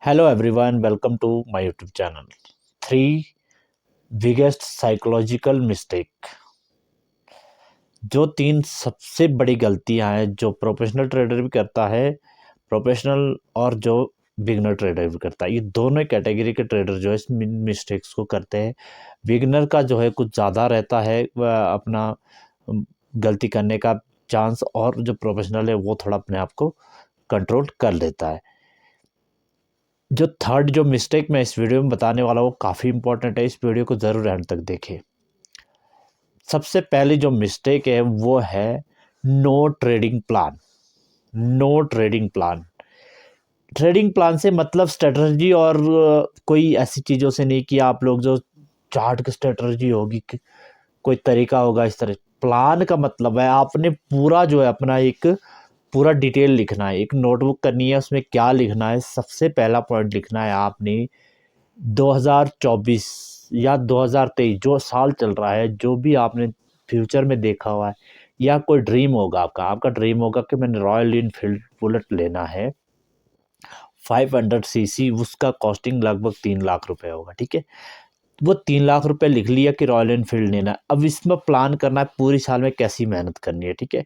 Hello everyone, welcome to my YouTube channel. 3 biggest psychological mistake। जो 3 सबसे बड़ी गलतियां हैं जो प्रोफेशनल ट्रेडर भी करता है, प्रोफेशनल और जो बिगनर ट्रेडर भी करता है। ये दोनों कैटेगरी के ट्रेडर जो है इस मिस्टेक्स को करते हैं। बिगनर का जो है कुछ ज़्यादा रहता है अपना गलती करने का चांस, और जो प्रोफेशनल है वो थोड़ा अपने आप को कंट्रोल कर लेता है। जो थर्ड जो मिस्टेक मैं इस वीडियो में बताने वाला हूँ वो काफ़ी इंपॉर्टेंट है, इस वीडियो को ज़रूर एंड तक देखें। सबसे पहले जो मिस्टेक है वो है no trading plan. No trading plan, trading plan से मतलब स्ट्रेटजी और कोई ऐसी चीज़ों से नहीं कि आप लोग जो चार्ट की स्ट्रेटजी होगी, कोई तरीका होगा इस तरह। प्लान का मतलब है आपने पूरा जो है अपना एक पूरा डिटेल लिखना है, एक नोटबुक करनी है, उसमें क्या लिखना है। सबसे पहला पॉइंट लिखना है आपने 2024 या 2023 जो साल चल रहा है, जो भी आपने फ्यूचर में देखा हुआ है, या कोई ड्रीम होगा आपका ड्रीम होगा कि मैंने रॉयल इनफील्ड बुलेट लेना है 500 सीसी, उसका कॉस्टिंग लगभग 3 लाख रुपए होगा। ठीक है, वो 3 लाख रुपए लिख लिया कि रॉयल इनफील्ड लेना है। अब इसमें प्लान करना है पूरी साल में कैसी मेहनत करनी है। ठीक है,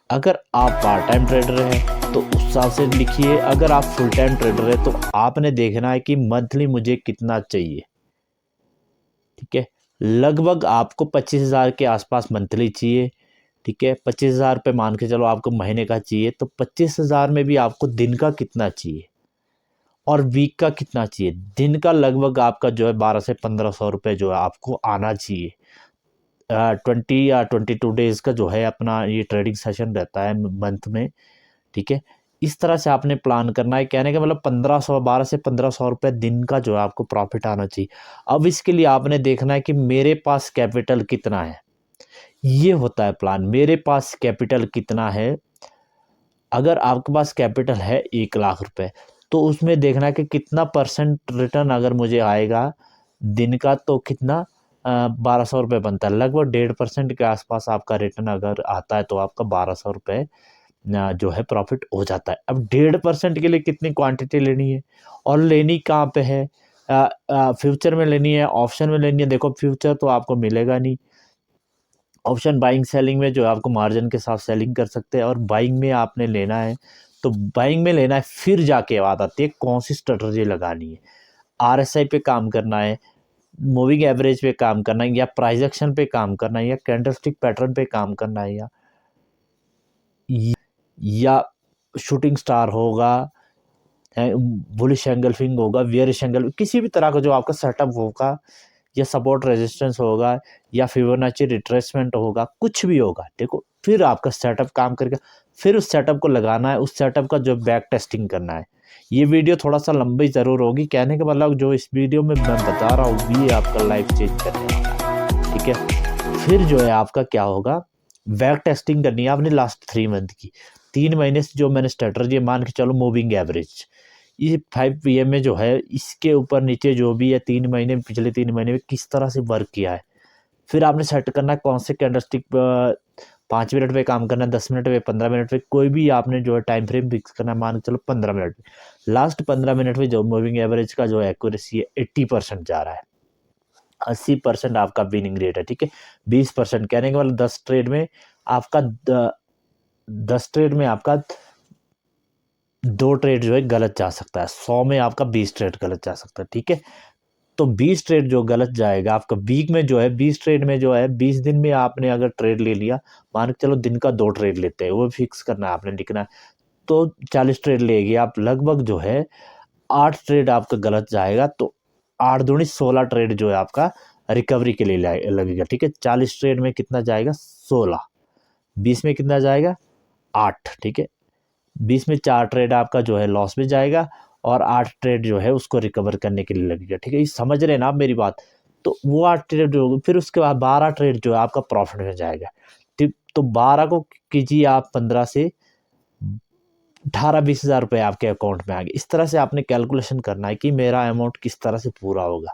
अगर आप पार्ट टाइम ट्रेडर हैं तो उस हिसाब से लिखिए, अगर आप फुल टाइम ट्रेडर हैं तो आपने देखना है कि मंथली मुझे कितना चाहिए। ठीक है, लगभग आपको 25,000 के आसपास मंथली चाहिए। ठीक है, 25,000 रुपये मान के चलो आपको महीने का चाहिए, तो 25,000 में भी आपको दिन का कितना चाहिए और वीक का कितना चाहिए। दिन का लगभग आपका जो है 12 से 1500 रुपये जो है आपको आना चाहिए। 20 या 22 डेज का जो है अपना ये ट्रेडिंग सेशन रहता है मंथ में। ठीक है, इस तरह से आपने प्लान करना है। कहने का मतलब 1500, 12 से 1500 रुपये दिन का जो है आपको प्रॉफिट आना चाहिए। अब इसके लिए आपने देखना है कि मेरे पास कैपिटल कितना है, ये होता है प्लान। मेरे पास कैपिटल कितना है, अगर आपके पास कैपिटल है 1 लाख रुपए, तो उसमें देखना है कि कितना परसेंट रिटर्न अगर मुझे आएगा दिन का, तो कितना 1200 रुपये बनता है। लगभग 1.5% के आसपास आपका रिटर्न अगर आता है तो आपका 1200 रुपये जो है प्रॉफिट हो जाता है। अब 1.5% के लिए कितनी क्वांटिटी लेनी है और लेनी कहाँ पे है। फ्यूचर में लेनी है, ऑप्शन में लेनी है। देखो फ्यूचर तो आपको मिलेगा नहीं, ऑप्शन बाइंग सेलिंग में जो है आपको मार्जिन के साथ सेलिंग कर सकते हैं, और बाइंग में आपने लेना है तो बाइंग में लेना है। फिर जाके बात आती है कौन सी स्ट्रेटजी लगानी है। आरएसआई पे काम करना है, मूविंग एवरेज पे काम करना है, या प्राइस एक्शन पे काम करना है, या कैंडलस्टिक पैटर्न पे काम करना है, या शूटिंग स्टार होगा, बुलिश एंगल्फिंग होगा, बियरिश एंगल, किसी भी तरह का जो आपका सेटअप होगा, या सपोर्ट रेजिस्टेंस होगा, या फिबोनाची रिट्रेसमेंट होगा, कुछ भी होगा। देखो फिर आपका सेटअप काम करके फिर उस सेटअप को लगाना है, उस सेटअप का जो बैक टेस्टिंग करना है। ये वीडियो थोड़ा सा लंबी ज़रूर होगी, कहने का मतलब जो इस वीडियो में मैं बता रहा हूँ ये आपका लाइफ चेंज करने वाला है। ठीक है, फिर जो है आपका क्या होगा, बैक टेस्टिंग करनी है आपने लास्ट 3 मंथ की। 3 महीने से जो मैंने स्ट्रेटजी मान के चलो मूविंग एवरेज, ये 5 PM में जो है इसके ऊपर नीचे जो भी है 3 महीने में, पिछले 3 महीने में किस तरह से वर्क किया है। फिर आपने सेट करना है कौन से कैंडलस्टिक 5 मिनट पे काम करना है, 10 मिनट पे, 15 मिनट पे, कोई भी आपने जो है टाइम फ्रेम फिक्स करना है। मान के चलो 15 मिनट पे, लास्ट 15 मिनट में जो मूविंग एवरेज का जो एक्यूरेसी है 80% जा रहा है, 80% आपका विनिंग रेट है। ठीक है, 20% कहने के मतलब 10 ट्रेड में आपका 10 ट्रेड में आपका 2 ट्रेड जो है गलत जा सकता है, 100 में आपका 20 ट्रेड गलत जा सकता है। ठीक है, तो 20 ट्रेड जो गलत जाएगा आपका वीक में जो है, 20 ट्रेड में जो है 20 दिन में आपने अगर ट्रेड ले लिया, मान के चलो दिन का 2 ट्रेड लेते हैं, वो फिक्स करना है आपने, लिखना है। तो 40 ट्रेड लेगी आप, लगभग जो है 8 ट्रेड आपका गलत जाएगा, तो 8 दूनी 16 ट्रेड जो है आपका रिकवरी के लिए लगेगा। ठीक है, 40 ट्रेड में कितना जाएगा 16, 20 में कितना जाएगा 8। ठीक है, 20 में 4 ट्रेड आपका जो है लॉस में जाएगा, और 8 ट्रेड जो है उसको रिकवर करने के लिए लगेगा। ठीक है, ये समझ रहे हैं ना आप मेरी बात। तो वो 8 ट्रेड जो होगी, फिर उसके बाद 12 ट्रेड जो है आपका प्रॉफिट में जाएगा। ठीक, तो 12 को कीजिए आप 15 से 18-20 हज़ार रुपये आपके अकाउंट में आ गए। इस तरह से आपने कैलकुलेशन करना है कि मेरा अमाउंट किस तरह से पूरा होगा,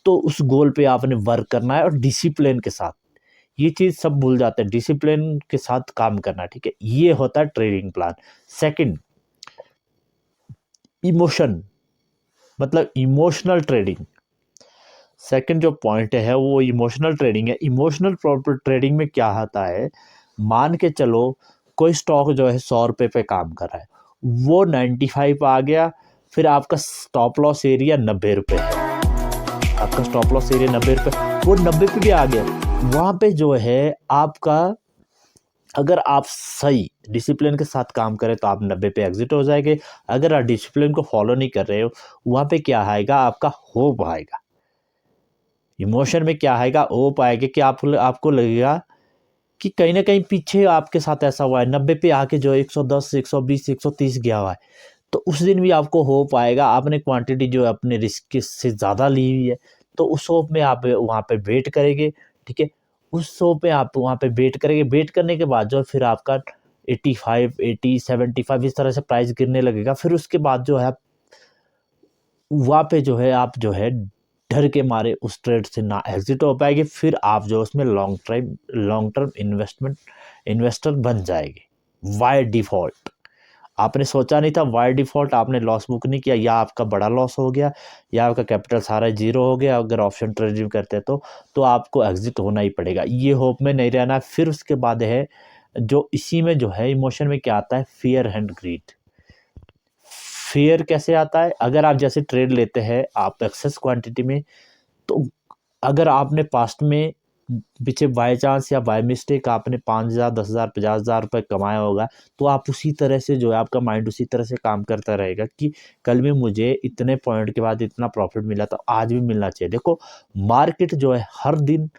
तो उस गोल पे आपने वर्क करना है, और डिसिप्लिन के साथ। ये चीज़ सब भूल जाते हैं, डिसिप्लिन के साथ काम करना। ठीक है, ये होता है ट्रेडिंग प्लान। Second, emotion. मतलब इमोशनल ट्रेडिंग। सेकंड जो पॉइंट है वो इमोशनल ट्रेडिंग है। इमोशनल ट्रेडिंग में क्या होता है, मान के चलो कोई स्टॉक जो है 100 रुपये पे काम कर रहा है, वो 95 आ गया, फिर आपका स्टॉप लॉस एरिया 90 रुपये है, आपका स्टॉप लॉस एरिया 90 रुपये, वो 90 पे भी आ गया, वहाँ पे जो है आपका, अगर आप सही डिसिप्लिन के साथ काम करें तो आप 90 पे एग्जिट हो जाएंगे। अगर आप डिसिप्लिन को फॉलो नहीं कर रहे हो, वहाँ पे क्या आएगा, आपका होप आएगा। इमोशन में क्या आएगा, होप आएगा कि आपको लगेगा कि कहीं ना कहीं पीछे आपके साथ ऐसा हुआ है, 90 पे आके जो 110 120 130 गया हुआ है, तो उस दिन भी आपको होप आएगा। आपने क्वांटिटी जो है अपने रिस्क से ज़्यादा ली हुई है, तो उस होप में आप वहाँ पे वेट करेंगे, ठीक है। उस होप में आप वहाँ पे वेट करेंगे, वेट करने के बाद जो फिर आपका 85 80 75 इस तरह से प्राइस गिरने लगेगा। फिर उसके बाद जो है वहाँ पे जो है आप जो है डर के मारे उस ट्रेड से ना एग्जिट हो पाएंगे, फिर आप जो उसमें लॉन्ग टर्म इन्वेस्टर बन जाएंगे बाय डिफ़ॉल्ट। आपने सोचा नहीं था, बाय डिफ़ॉल्ट आपने लॉस बुक नहीं किया, या आपका बड़ा लॉस हो गया, या आपका कैपिटल सारा जीरो हो गया। अगर ऑप्शन ट्रेडिंग करते हैं तो आपको एग्जिट होना ही पड़ेगा, ये होप में नहीं रहना। फिर उसके बाद है जो इसी में जो है इमोशन में क्या आता है, फियर एंड ग्रीड। फेयर कैसे आता है, अगर आप जैसे ट्रेड लेते हैं आप एक्सेस क्वांटिटी में, तो अगर आपने पास्ट में पीछे बाय चांस या बाय मिस्टेक आपने 5,000 10,000 50,000 रुपये कमाया होगा, तो आप उसी तरह से जो है आपका माइंड उसी तरह से काम करता रहेगा कि कल भी मुझे इतने पॉइंट के बाद इतना प्रॉफिट मिला, तो आज भी मिलना चाहिए। देखो मार्केट जो है हर दिन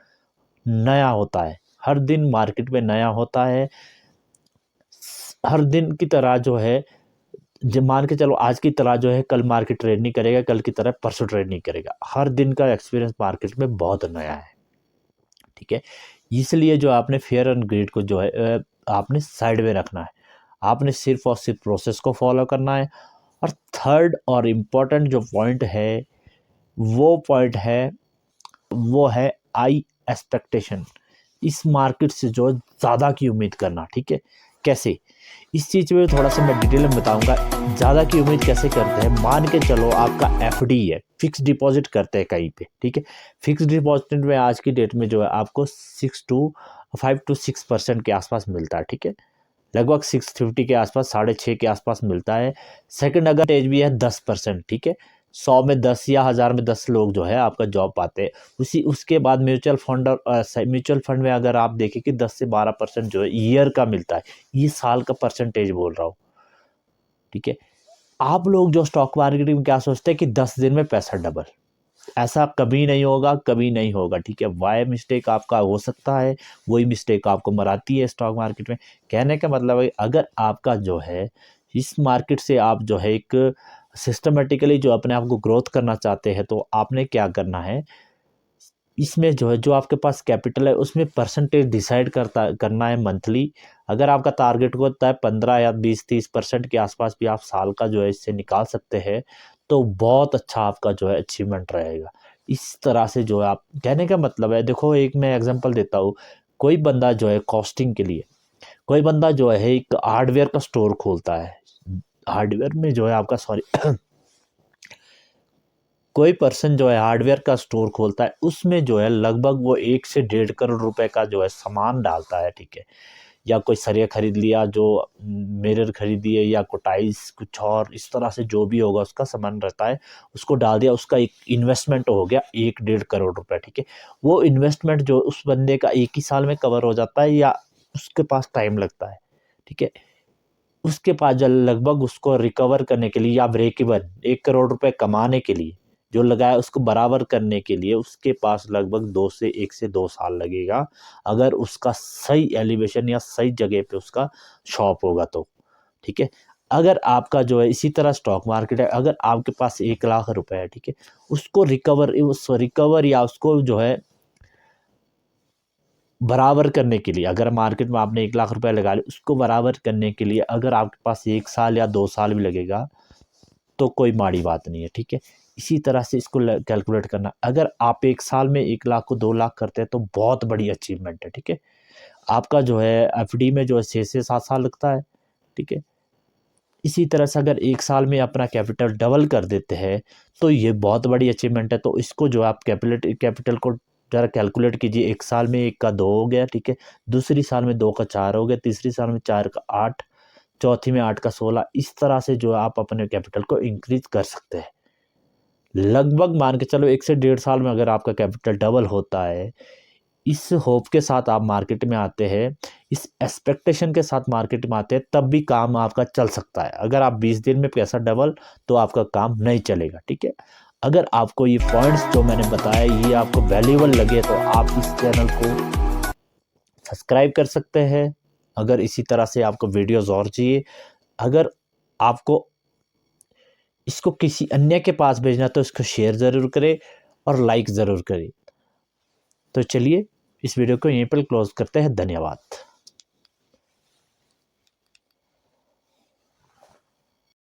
नया होता है, हर दिन मार्केट में नया होता है। हर दिन की तरह जो है, जब मान के चलो आज की तरह जो है कल मार्केट ट्रेड नहीं करेगा, कल की तरह परसों ट्रेड नहीं करेगा। हर दिन का एक्सपीरियंस मार्केट में बहुत नया है, ठीक है। इसलिए जो आपने फेयर एंड ग्रीड को जो है आपने साइड में रखना है, आपने सिर्फ और सिर्फ प्रोसेस को फॉलो करना है। और थर्ड और इम्पोर्टेंट जो पॉइंट है वो है आई एक्सपेक्टेशन। इस मार्केट से जो ज़्यादा की उम्मीद करना, ठीक है। कैसे, इस चीज़ में थोड़ा सा मैं डिटेल में बताऊंगा। ज़्यादा की उम्मीद कैसे करते हैं, मान के चलो आपका एफडी है, फिक्स डिपॉजिट करते हैं कहीं पे, ठीक है। फिक्स डिपॉजिट में आज की डेट में जो है आपको 5 to 6% के आसपास मिलता है, ठीक है। लगभग 650 के आसपास, 6.5 के आसपास मिलता है। सेकंड अगर एज भी है 10%, ठीक है। 100 में 10 या 1000 में 10 लोग जो है आपका जॉब पाते हैं। उसके बाद म्यूचुअल फंड, और म्यूचुअल फंड में अगर आप देखें कि 10 से 12% जो है ईयर का मिलता है, ये साल का परसेंटेज बोल रहा हूँ, ठीक है। आप लोग जो स्टॉक मार्केट में क्या सोचते हैं कि 10 दिन में पैसा डबल, ऐसा कभी नहीं होगा, कभी नहीं होगा, ठीक है। वाई मिस्टेक आपका हो सकता है, वही मिस्टेक आपको मराती है स्टॉक मार्केट में। कहने का मतलब है अगर आपका जो है इस मार्केट से आप जो है एक सिस्टमेटिकली जो अपने आप को ग्रोथ करना चाहते हैं, तो आपने क्या करना है, इसमें जो है जो आपके पास कैपिटल है उसमें परसेंटेज डिसाइड करना है मंथली। अगर आपका टारगेट होता है 15 या 20 30% के आसपास भी आप साल का जो है इससे निकाल सकते हैं, तो बहुत अच्छा आपका जो है अचीवमेंट रहेगा। इस तरह से जो है आप, कहने का मतलब है, देखो एक मैं एग्जांपल देता हूँ। कोई बंदा जो है कॉस्टिंग के लिए, कोई बंदा जो है एक हार्डवेयर का स्टोर खोलता है, हार्डवेयर में जो है आपका सॉरी कोई पर्सन जो है हार्डवेयर का स्टोर खोलता है, उसमें जो है लगभग वो 1 से 1.5 करोड़ रुपए का जो है सामान डालता है, ठीक है। या कोई सरिया खरीद लिया, जो मिरर खरीद लिए, या कोई टाइल्स कुछ और इस तरह से जो भी होगा उसका सामान रहता है, उसको डाल दिया, उसका एक इन्वेस्टमेंट हो गया 1 1.5 करोड़ रुपए, ठीक है। वो इन्वेस्टमेंट जो उस बंदे का एक ही साल में कवर हो जाता है, या उसके पास टाइम लगता है, ठीक है। उसके पास जो लगभग उसको रिकवर करने के लिए, या ब्रेक इवन 1 करोड़ रुपए कमाने के लिए जो लगाया उसको बराबर करने के लिए, उसके पास लगभग 1 से 2 साल लगेगा, अगर उसका सही एलिवेशन या सही जगह पे उसका शॉप होगा तो, ठीक है। अगर आपका जो है इसी तरह स्टॉक मार्केट है, अगर आपके पास 1 लाख रुपए है, ठीक है, उसको रिकवर या उसको जो है बराबर करने के लिए, अगर मार्केट में आपने 1 लाख रुपए लगा लिया, उसको बराबर करने के लिए अगर आपके पास 1 साल या 2 साल भी लगेगा, तो कोई माड़ी बात नहीं है, ठीक है। इसी तरह से इसको कैलकुलेट करना, अगर आप 1 साल में 1 लाख को 2 लाख करते हैं तो बहुत बड़ी अचीवमेंट है, ठीक है। आपका जो है एफडी में जो है 6 से 7 साल लगता है, ठीक है। इसी तरह से अगर 1 साल में अपना कैपिटल डबल कर देते हैं तो ये बहुत बड़ी अचीवमेंट है। तो इसको जो आप कैपिटल को ज़रा कैलकुलेट कीजिए। 1 साल में 1 का 2 हो गया, ठीक है, दूसरी साल में 2 का 4 हो गया, तीसरी साल में 4 का 8, चौथी में 8 का 16। इस तरह से जो आप अपने कैपिटल को इंक्रीज कर सकते हैं। लगभग मान के चलो 1 से 1.5 साल में अगर आपका कैपिटल डबल होता है, इस होप के साथ आप मार्केट में आते हैं, इस एक्सपेक्टेशन के साथ मार्केट में आते हैं, तब भी काम आपका चल सकता है। अगर आप 20 दिन में पैसा डबल, तो आपका काम नहीं चलेगा, ठीक है। अगर आपको ये पॉइंट्स जो मैंने बताया ये आपको वैल्यूएबल लगे तो आप इस चैनल को सब्सक्राइब कर सकते हैं। अगर इसी तरह से आपको वीडियोस और चाहिए, अगर आपको इसको किसी अन्य के पास भेजना तो इसको शेयर ज़रूर करें और लाइक ज़रूर करें। तो चलिए इस वीडियो को यहीं पर क्लोज करते हैं। धन्यवाद।